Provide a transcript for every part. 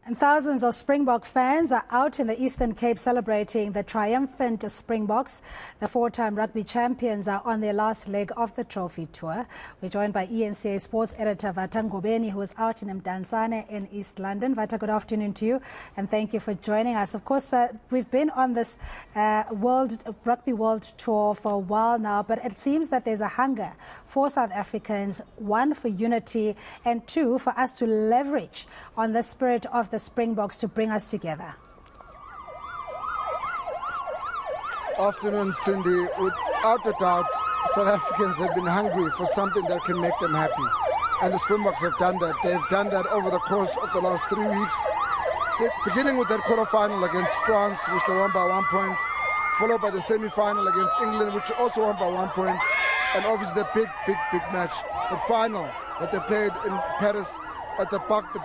And thousands of Springbok fans are out in the Eastern Cape celebrating the triumphant Springboks. The four-time rugby champions are on their last leg of the trophy tour. We're joined by eNCA sports editor Vata Ngobeni, who is out in Mdantsane in East London. Vata, good afternoon to you, and thank you for joining us. Of course, we've been on this rugby world tour for a while now, but it seems that there's a hunger for South Africans, one, for unity, and two, for us to leverage on the spirit of the Springboks to bring us together. Afternoon, Cindy. Without a doubt, South Africans have been hungry for something that can make them happy. And the Springboks have done that. They've done that over the course of the last 3 weeks. Beginning with that quarterfinal against France, which they won by 1 point, followed by the semi-final against England, which also won by 1 point, and obviously the big match, the final that they played in Paris at the Parc de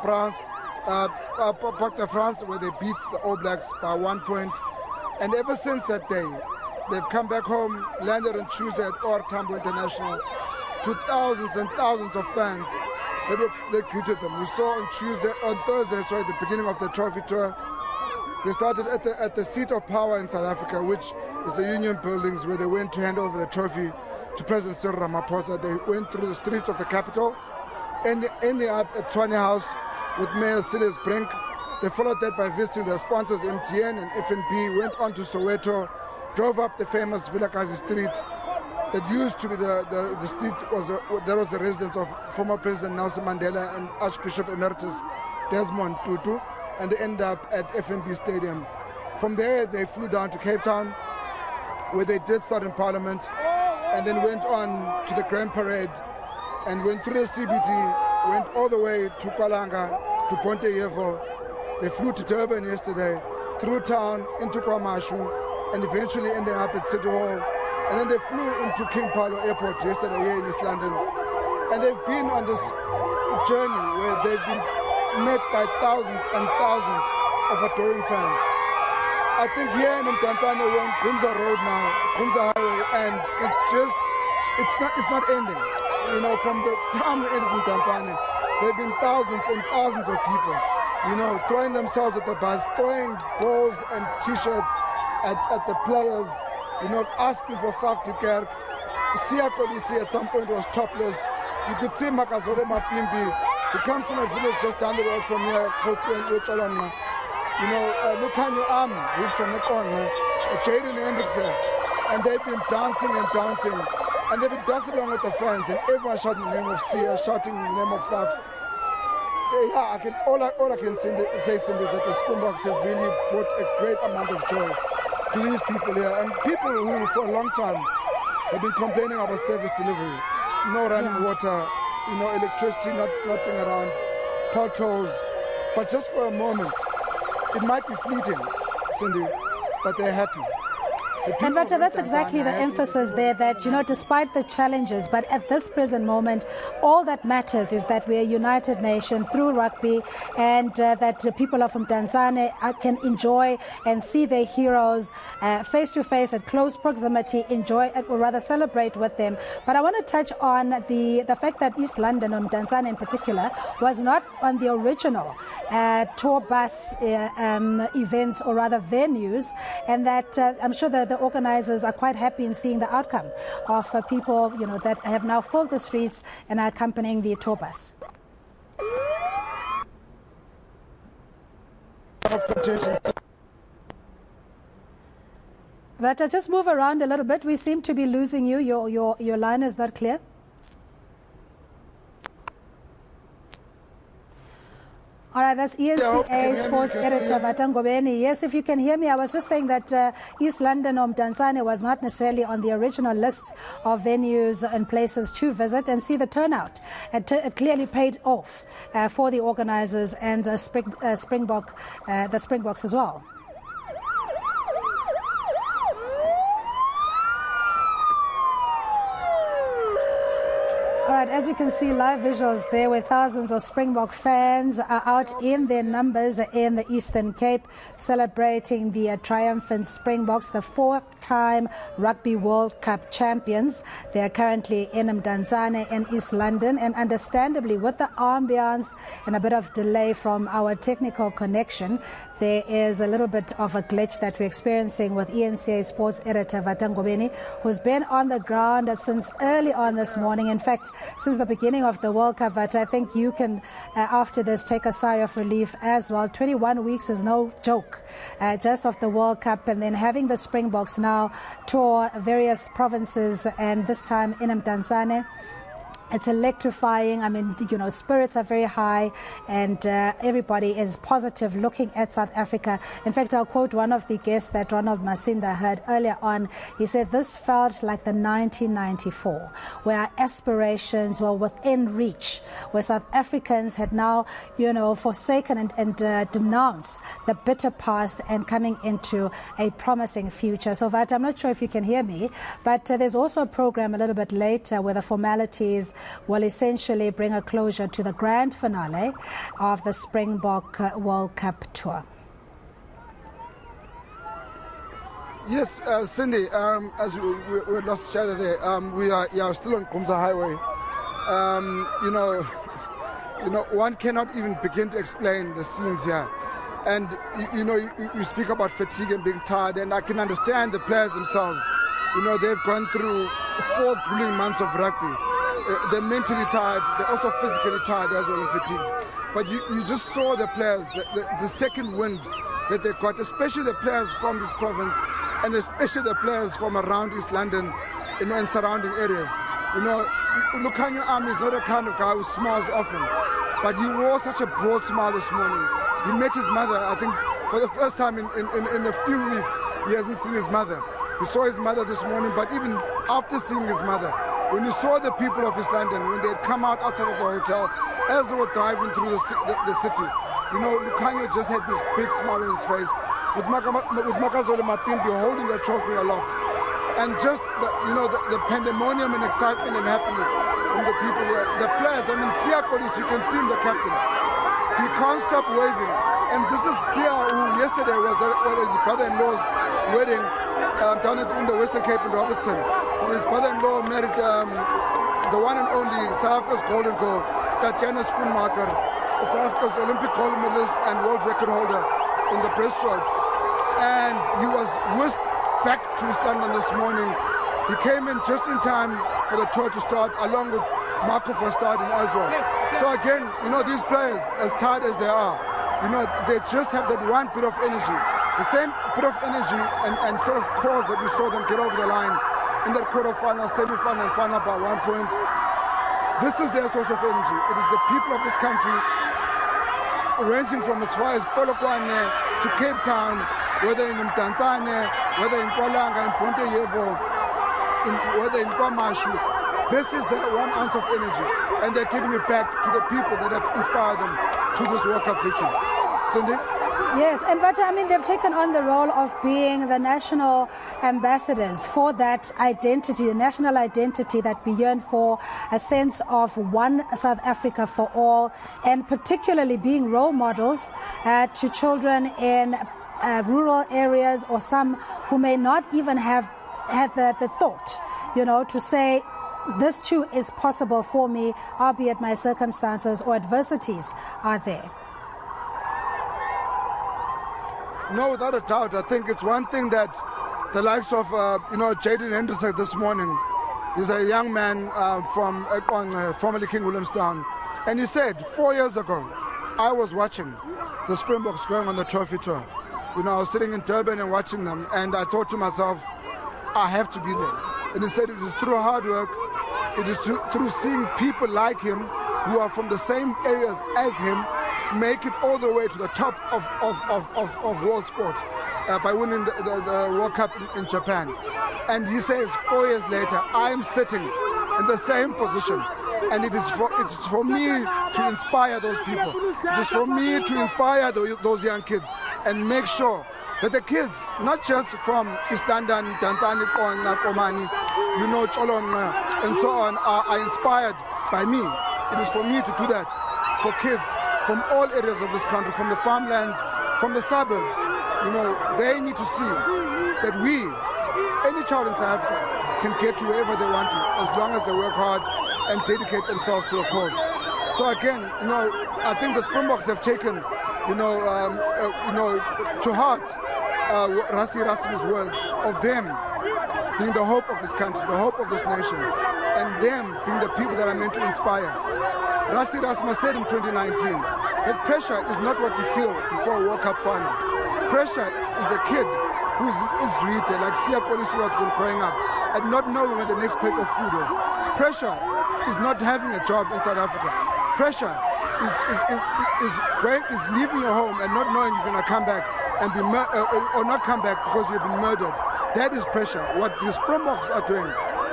France, where they beat the All Blacks by 1 point. And ever since that day, they've come back home, landed on Tuesday at OR Tambo International, to thousands and thousands of fans that greeted them. We saw on Thursday, the beginning of the trophy tour. They started at the seat of power in South Africa, which is the Union Buildings, where they went to hand over the trophy to President Cyril Ramaphosa. They went through the streets of the capital, ending up at Tshwane House with Mayor Silas Brink. They followed that by visiting their sponsors MTN and FNB, went on to Soweto, drove up the famous Vilakazi Street that used to be the street there was a residence of former President Nelson Mandela and Archbishop Emeritus Desmond Tutu, and they ended up at FNB Stadium. From there they flew down to Cape Town, where they did start in Parliament, and then went on to the Grand Parade and went through the CBD, went all the way to Kalanga, to Ponte Yevo. They flew to Durban yesterday, through town, into Kwamashu, and eventually ending up at City Hall. And then they flew into King Paulo Airport yesterday here in East London. And they've been on this journey where they've been met by thousands and thousands of adoring fans. I think here in Mdantsane, we're on Kumza Road now, Kumza Highway, and it's not ending. You know, from the time we entered Mdantsane, there have been thousands and thousands of people, you know, throwing themselves at the bus, throwing balls and T-shirts at the players, you know, asking for Faf de Kerk. Sia Kolisi at some point was topless. You could see Makazole Mapimbi, who comes from a village just down the road from here, called Tuenwe. You know, Lukanyo Am, who's from Nekona, Jaden Hendrickson, and they've been dancing and dancing. And they've been dancing along with the fans, and everyone shouting the name of Sia, shouting the name of Faf. Yeah, all I can say, Cindy, is that the Springboks have really brought a great amount of joy to these people here, and people who for a long time have been complaining about service delivery, no running water, you know, electricity not being around, potholes. But just for a moment, it might be fleeting, Cindy, but they're happy. And Vata, that's exactly the emphasis there, that, you know, despite the challenges, but at this present moment, all that matters is that we're a united nation through rugby, and that people from Mdantsane can enjoy and see their heroes face to face at close proximity, enjoy, or rather celebrate with them. But I want to touch on the fact that East London, or Mdantsane in particular, was not on the original tour bus events, or rather venues, and that I'm sure that the organizers are quite happy in seeing the outcome of people, you know, that have now filled the streets and are accompanying the tour bus. But just move around a little bit. We seem to be losing you. Your line is not clear. All right, that's eNCA sports editor Vata Ngobeni. Yes, if you can hear me, I was just saying that East London or Mdantsane was not necessarily on the original list of venues and places to visit, and see the turnout. It clearly paid off for the organizers and the Springboks as well. All right, as you can see, live visuals there where thousands of Springbok fans are out in their numbers in the Eastern Cape celebrating the triumphant Springboks, the fourth-time Rugby World Cup champions. They are currently in Mdantsane in East London, and understandably with the ambience and a bit of delay from our technical connection, there is a little bit of a glitch that we're experiencing with eNCA sports editor Vata Ngobeni, who's been on the ground since early on this morning. In fact, since the beginning of the World Cup, Vata, I think you can, after this, take a sigh of relief as well. 21 weeks is no joke, just of the World Cup, and then having the Springboks now tour various provinces, and this time in Mdantsane. It's electrifying. I mean, you know, spirits are very high and everybody is positive looking at South Africa. In fact, I'll quote one of the guests that Ronald Masinda heard earlier on. He said, this felt like the 1994, where our aspirations were within reach, where South Africans had now, you know, forsaken and denounced the bitter past and coming into a promising future. So, Vata, I'm not sure if you can hear me, but there's also a program a little bit later where the formalities will essentially bring a closure to the grand finale of the Springbok World Cup tour. Yes, Cindy, as we lost each other there, we are still on Kumza Highway. You know, one cannot even begin to explain the scenes here. And, you know, you speak about fatigue and being tired, and I can understand the players themselves. You know, they've gone through 4 grueling months of rugby. They're mentally tired, they're also physically tired as well and fatigued. But you just saw the players, the second wind that they got, especially the players from this province and especially the players from around East London, you know, and surrounding areas. You know, Lukhanyo Army is not a kind of guy who smiles often, but he wore such a broad smile this morning. He met his mother, I think, for the first time in a few weeks. He hasn't seen his mother. He saw his mother this morning, but even after seeing his mother, when you saw the people of East London, when they had come out outside of the hotel, as they were driving through the city, you know, Lukhanyo just had this big smile on his face, with Makazole Mapimpi holding the trophy aloft. And just, the pandemonium and excitement and happiness from the people here. The players, I mean, Sia Kolis, you can see him, the captain. He can't stop waving. And this is Sia, who yesterday was at his brother-in-law's wedding down in the Western Cape in Robertson. His brother-in-law married the one and only South Africa's golden girl, Tatjana Schoenmaker, South Africa's Olympic gold medalist and world record holder in the breaststroke. And he was whisked back to East London this morning. He came in just in time for the tour to start, along with Marco for starting as well. So again, you know, these players, as tired as they are, you know, they just have that one bit of energy. The same bit of energy and sort of cause that we saw them get over the line in that quarter-final, semi-final, and final by 1 point. This is their source of energy. It is the people of this country, ranging from as far as Polokwane to Cape Town, whether in Mdantsane, whether in Kwalanga, in Ponte Yevo, whether in Kwamashu. This is their 1 ounce of energy, and they're giving it back to the people that have inspired them to this World Cup victory. Cindy? Yes, and Vata, I mean, they've taken on the role of being the national ambassadors for that identity, the national identity that we yearn for, a sense of one South Africa for all, and particularly being role models to children in rural areas, or some who may not even have had the thought, you know, to say, this too is possible for me, albeit my circumstances or adversities are there. No, without a doubt. I think it's one thing that the likes of, Jaden Henderson this morning, he's a young man from formerly King Williamstown. And he said, 4 years ago, I was watching the Springboks going on the trophy tour. You know, I was sitting in Durban and watching them, and I thought to myself, I have to be there. And he said it is through hard work, it is through seeing people like him, who are from the same areas as him, make it all the way to the top of world sport by winning the World Cup in Japan. And he says 4 years later, I'm sitting in the same position. And it is for me to inspire those people. It is for me to inspire those young kids and make sure that the kids, not just from East London, Mdantsane, Komani, Cholonga, and so on, are inspired by me. It is for me to do that for kids from all areas of this country, from the farmlands, from the suburbs. You know, they need to see that any child in South Africa can get to wherever they want to, as long as they work hard and dedicate themselves to a cause. So again, you know, I think the Springboks have taken, to heart Rassie Erasmus' words of them being the hope of this country, the hope of this nation, and them being the people that are meant to inspire. Rassie Erasmus said in 2019 that pressure is not what you feel before a World Cup final. Pressure is a kid who's Zwite, like Sia Kolisi was growing up, and not knowing where the next plate of food is. Pressure is not having a job in South Africa. Pressure is leaving your home and not knowing you're going to come back and be or not come back because you've been murdered. That is pressure. What the Springboks are doing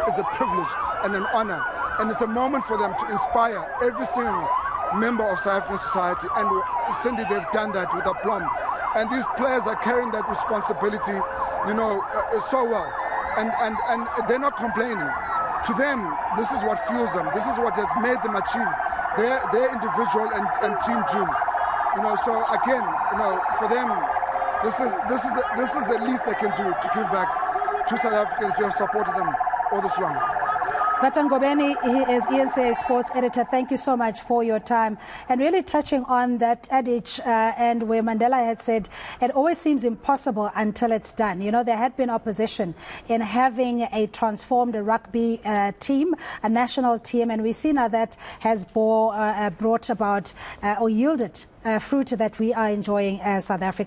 is a privilege and an honor, and it's a moment for them to inspire every single member of South African society. And Cindy, they've done that with aplomb. And these players are carrying that responsibility, so well. And they're not complaining. To them, this is what fuels them. This is what has made them achieve their individual and team dream. So again, for them, this is the least they can do to give back to South Africans who have supported them all this long. Vata Ngobeni, he is eNCA sports editor. Thank you so much for your time. And really touching on that adage and where Mandela had said, it always seems impossible until it's done. There had been opposition in having a transformed rugby team, a national team, and we see now that has brought about or yielded fruit that we are enjoying as South Africa.